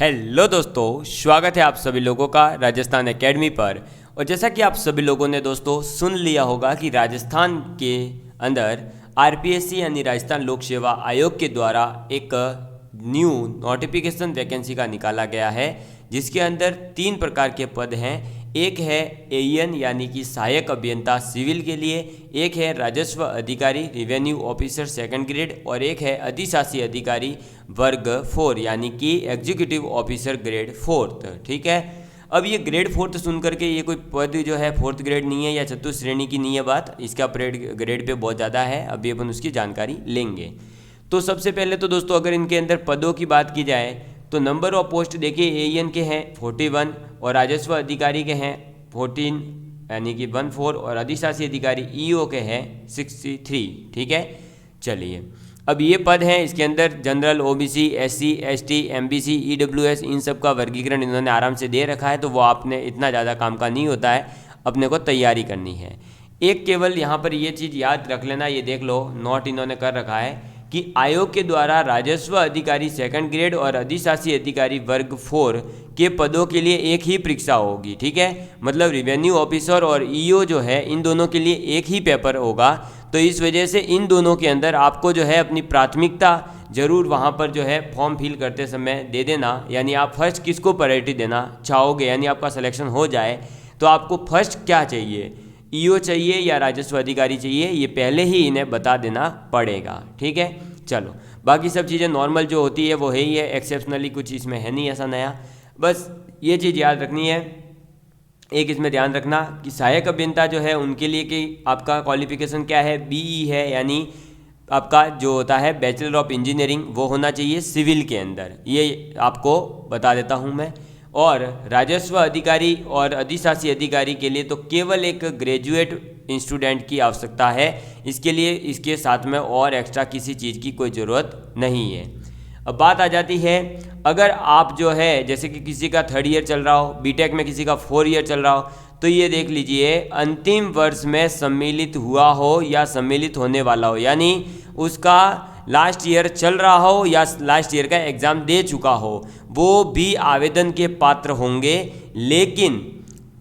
Hello दोस्तों, स्वागत है आप सभी लोगों का राजस्थान एकेडमी पर। और जैसा कि आप सभी लोगों ने दोस्तों सुन लिया होगा कि राजस्थान के अंदर आरपीएससी यानी राजस्थान लोक सेवा आयोग के द्वारा एक न्यू नोटिफिकेशन वैकेंसी का निकाला गया है, जिसके अंदर 3 प्रकार के पद हैं। एक है एईएन यानी कि सहायक अभियंता सिविल के लिए, एक है राजस्व अधिकारी रेवेन्यू ऑफिसर सेकंड ग्रेड और एक है अधिशासी अधिकारी वर्ग 4 यानी कि एग्जीक्यूटिव ऑफिसर ग्रेड 4। ठीक है, अब ये ग्रेड 4 सुन करके ये कोई पद जो है 4th ग्रेड नहीं है या चतुर्थ श्रेणी की नहीं है बात, इसका ग्रेड पे बहुत ज़्यादा है। अभी अपन उसकी जानकारी लेंगे। तो सबसे पहले तो दोस्तों अगर इनके अंदर पदों की बात की जाए तो नंबर ऑफ पोस्ट देखिए एईएन के हैं 41 और राजस्व अधिकारी के हैं 14 यानी कि 14 और अधिशासी अधिकारी ईओ के हैं 63। ठीक है, चलिए अब ये पद हैं, इसके अंदर general, OBC, SC, ST, MBC, EWS इन सब का वर्गीकरण इन्होंने आराम से दे रखा है, तो वो आपने इतना ज़्यादा काम का नहीं होता है, अपने को तैयारी करनी है। एक केवल यहाँ पर ये चीज़ याद रख लेना, ये देख लो नोट इन्होंने कर रखा है कि आयोग के द्वारा राजस्व अधिकारी सेकंड ग्रेड और अधिशासी अधिकारी वर्ग 4 के पदों के लिए एक ही परीक्षा होगी। ठीक है, मतलब रेवेन्यू ऑफिसर और ईओ जो है इन दोनों के लिए एक ही पेपर होगा। तो इस वजह से इन दोनों के अंदर आपको जो है अपनी प्राथमिकता जरूर वहाँ पर जो है फॉर्म फिल करते समय दे देना, यानी आप फर्स्ट किसको प्रायोरिटी देना चाहोगे, यानी आपका सिलेक्शन हो जाए तो आपको फर्स्ट क्या चाहिए, ईओ चाहिए या राजस्व अधिकारी चाहिए, ये पहले ही इन्हें बता देना पड़ेगा। ठीक है, चलो बाकी सब चीज़ें नॉर्मल जो होती है वो है ही है, एक्सेप्शनली कुछ इसमें है नहीं ऐसा नया, बस ये चीज़ याद रखनी है। एक इसमें ध्यान रखना कि सहायक अभियंता जो है उनके लिए कि आपका क्वालिफिकेशन क्या है, बीई है, यानी आपका जो होता है बैचलर ऑफ इंजीनियरिंग वो होना चाहिए सिविल के अंदर, ये आपको बता देता हूँ मैं। और राजस्व अधिकारी और अधिशासी अधिकारी के लिए तो केवल एक ग्रेजुएट स्टूडेंट की आवश्यकता है, इसके लिए इसके साथ में और एक्स्ट्रा किसी चीज़ की कोई ज़रूरत नहीं है। अब बात आ जाती है, अगर आप जो है जैसे कि किसी का 3rd ईयर चल रहा हो, बीटेक में किसी का 4 ईयर चल रहा हो, तो ये देख लीजिए अंतिम वर्ष में सम्मिलित हुआ हो या सम्मिलित होने वाला हो, यानी उसका लास्ट ईयर चल रहा हो या लास्ट ईयर का एग्ज़ाम दे चुका हो, वो भी आवेदन के पात्र होंगे। लेकिन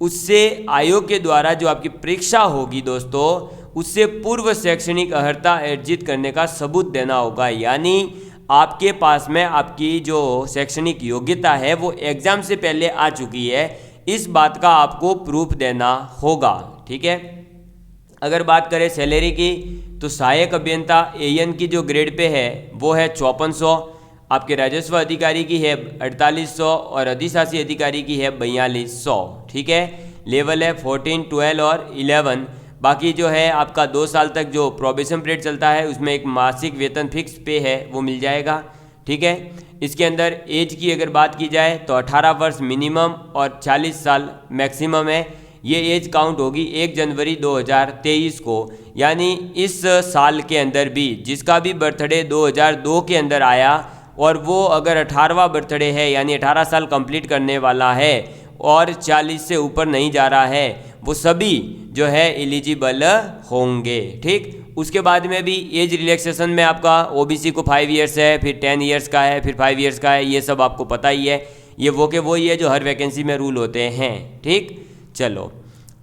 उससे आयोग के द्वारा जो आपकी परीक्षा होगी दोस्तों, उससे पूर्व शैक्षणिक अर्हता अर्जित करने का सबूत देना होगा, यानी आपके पास में आपकी जो शैक्षणिक योग्यता है वो एग्ज़ाम से पहले आ चुकी है, इस बात का आपको प्रूफ देना होगा। ठीक है, अगर बात करें सैलरी की तो सहायक अभियंता एएन की जो ग्रेड पे है वो है 5400, आपके राजस्व अधिकारी की है 4800 और अधिशासी अधिकारी की है 4200। ठीक है, लेवल है 14, 12 और 11। बाकी जो है आपका 2 साल तक जो प्रोबेशन पीरियड चलता है उसमें एक मासिक वेतन फिक्स पे है वो मिल जाएगा। ठीक है, इसके अंदर एज की अगर बात की जाए तो 18 वर्ष मिनिमम और 40 साल मैक्सिमम है। ये एज काउंट होगी 1 जनवरी 2023 को, यानी इस साल के अंदर भी जिसका भी बर्थडे 2002 के अंदर आया और वो अगर 18वां बर्थडे है यानी 18 साल कंप्लीट करने वाला है और 40 से ऊपर नहीं जा रहा है, वो सभी जो है एलिजिबल होंगे। ठीक, उसके बाद में भी एज रिलैक्सेशन में आपका ओबीसी को 5 ईयर्स है, फिर 10 ईयर्स का है, फिर 5 ईयर्स का है, ये सब आपको पता ही है, ये वो के वो ही है जो हर वैकेंसी में रूल होते हैं। ठीक, चलो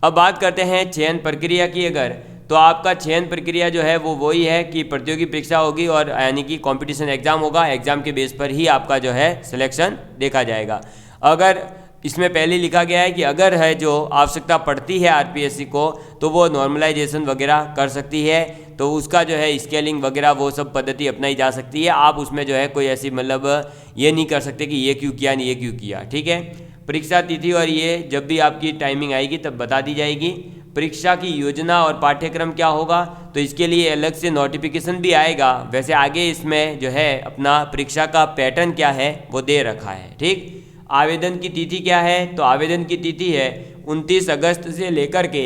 अब बात करते हैं चयन प्रक्रिया की। अगर तो आपका चयन प्रक्रिया जो है वो वही है कि प्रतियोगी परीक्षा होगी और यानी कि कंपटीशन एग्जाम होगा, एग्जाम के बेस पर ही आपका जो है सिलेक्शन देखा जाएगा। अगर इसमें पहले लिखा गया है कि अगर है जो आवश्यकता पड़ती है आरपीएससी को तो वो नॉर्मलाइजेशन वगैरह कर सकती है, तो उसका जो है स्केलिंग वगैरह वो सब पद्धति अपनाई जा सकती है। आप उसमें जो है कोई ऐसी मतलब ये नहीं कर सकते कि ये क्यों किया नहीं ये क्यों किया। ठीक है, परीक्षा तिथि और ये जब भी आपकी टाइमिंग आएगी तब बता दी जाएगी। परीक्षा की योजना और पाठ्यक्रम क्या होगा तो इसके लिए अलग से नोटिफिकेशन भी आएगा। वैसे आगे इसमें जो है अपना परीक्षा का पैटर्न क्या है वो दे रखा है। ठीक, आवेदन की तिथि क्या है तो आवेदन की तिथि है 29 अगस्त से लेकर के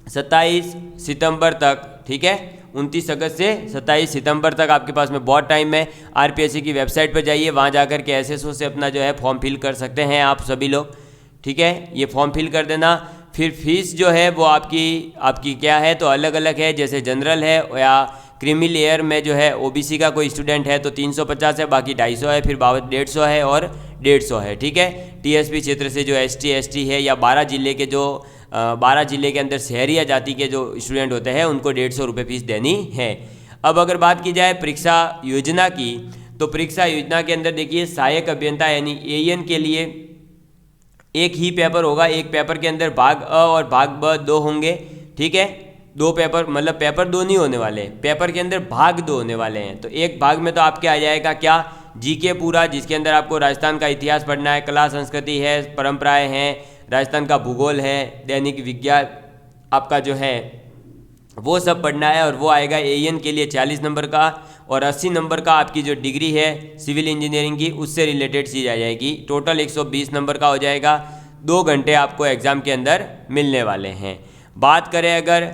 27 सितंबर तक। ठीक है, 29 अगस्त से 27 सितंबर तक आपके पास में बहुत टाइम है। आरपीएससी की वेबसाइट पर जाइए, वहाँ जाकर के एसएसओ से अपना जो है फॉर्म फिल कर सकते हैं आप सभी लोग। ठीक है, ये फॉर्म फिल कर देना। फिर फीस जो है वो आपकी क्या है तो अलग अलग है, जैसे जनरल है या क्रीमी लेयर में जो है ओबीसी का कोई स्टूडेंट है तो 350 है, बाकी 250 है, फिर 150 है और 150 है। ठीक है, टीएसपी क्षेत्र से जो ST है या 12 जिले के जो 12 जिले के अंदर शहरी जाति के जो स्टूडेंट होते हैं उनको 150 रुपये फीस देनी है। अब अगर बात की जाए परीक्षा योजना की, तो परीक्षा योजना के अंदर देखिए सहायक अभियंता यानी AN के लिए एक ही पेपर होगा। एक पेपर के अंदर भाग अ और भाग ब 2 होंगे। ठीक है, 2 पेपर, मतलब पेपर 2 नहीं होने वाले, पेपर के अंदर भाग 2 होने वाले हैं। तो एक भाग में तो आपके आ जाएगा क्या, GK पूरा, जिसके अंदर आपको राजस्थान का इतिहास पढ़ना है, कला संस्कृति है, परंपराएं हैं, राजस्थान का भूगोल है, दैनिक विज्ञान आपका जो है वो सब पढ़ना है। और वो आएगा AN के लिए 40 नंबर का, और 80 नंबर का आपकी जो डिग्री है सिविल इंजीनियरिंग की उससे रिलेटेड चीज़ आ जाएगी। टोटल 120 नंबर का हो जाएगा। 2 घंटे आपको एग्ज़ाम के अंदर मिलने वाले हैं। बात करें अगर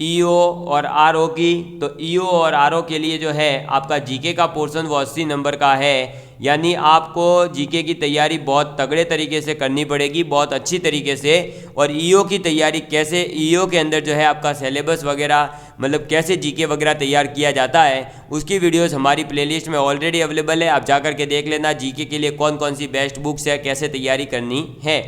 EO और RO की, तो EO और RO के लिए जो है आपका GK का पोर्शन वो 80 नंबर का है। यानी आपको GK की तैयारी बहुत तगड़े तरीके से करनी पड़ेगी, बहुत अच्छी तरीके से। और EO की तैयारी कैसे, EO के अंदर जो है आपका सिलेबस वगैरह, मतलब कैसे GK वगैरह तैयार किया जाता है, उसकी वीडियोस हमारी प्लेलिस्ट में ऑलरेडी अवेलेबल है, आप जाकर के देख लेना। GK के लिए कौन कौन सी बेस्ट बुक्स है, कैसे तैयारी करनी है।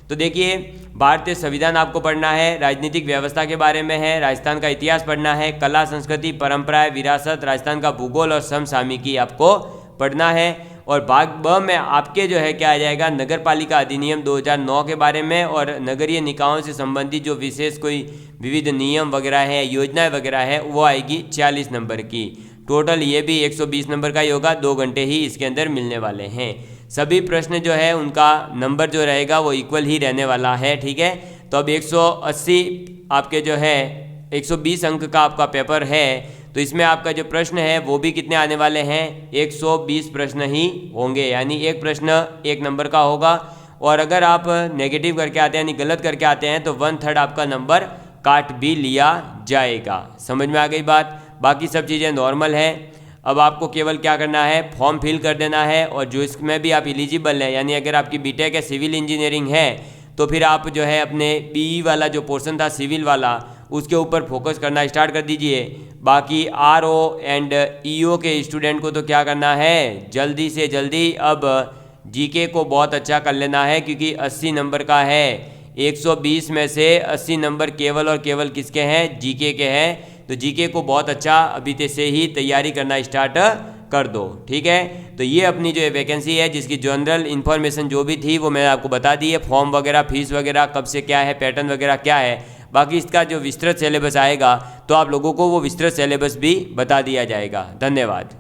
तो देखिए, भारतीय संविधान आपको पढ़ना है, राजनीतिक व्यवस्था के बारे में है, राजस्थान का इतिहास पढ़ना है, कला संस्कृति परंपराएं विरासत, राजस्थान का भूगोल और समसामयिकी आपको पढ़ना है। और भाग ब में आपके जो है क्या आ जाएगा, नगर पालिका अधिनियम 2009 के बारे में और नगरीय निकायों से संबंधित जो विशेष कोई विविध नियम वगैरह है, योजनाएं वगैरह है, वो आएगी 40 नंबर की। टोटल ये भी 120 नंबर का ही होगा। 2 घंटे ही इसके अंदर मिलने वाले हैं। सभी प्रश्न जो है उनका नंबर जो रहेगा वो इक्वल ही रहने वाला है। ठीक है, तो अब 180 आपके जो है 120 अंक का आपका पेपर है, तो इसमें आपका जो प्रश्न है वो भी कितने आने वाले हैं, 120 प्रश्न ही होंगे। यानी एक प्रश्न 1 नंबर का होगा। और अगर आप नेगेटिव करके आते हैं यानी गलत करके आते हैं तो 1/3 आपका नंबर काट भी लिया जाएगा। समझ में आ गई बात। बाकी सब चीज़ें नॉर्मल है। अब आपको केवल क्या करना है, फॉर्म फिल कर देना है। और जो इसमें भी आप एलिजिबल है, यानी अगर आपकी BTech है, सिविल इंजीनियरिंग है, तो फिर आप जो है अपने PE वाला जो पोर्शन था सिविल वाला, उसके ऊपर फोकस करना स्टार्ट कर दीजिए। बाकी RO एंड EO के स्टूडेंट को तो क्या करना है, जल्दी से जल्दी अब GK को बहुत अच्छा कर लेना है, क्योंकि 80 नंबर का है। 120 में से 80 नंबर केवल और केवल किसके हैं, GK के हैं। तो GK को बहुत अच्छा अभी से ही तैयारी करना स्टार्ट कर दो। ठीक है, तो ये अपनी जो वैकेंसी है जिसकी जनरल इन्फॉर्मेशन जो भी थी वो मैंने आपको बता दी है। फॉर्म वगैरह, फीस वगैरह, कब से क्या है, पैटर्न वगैरह क्या है। बाकी इसका जो विस्तृत सिलेबस आएगा तो आप लोगों को वो विस्तृत सिलेबस भी बता दिया जाएगा। धन्यवाद।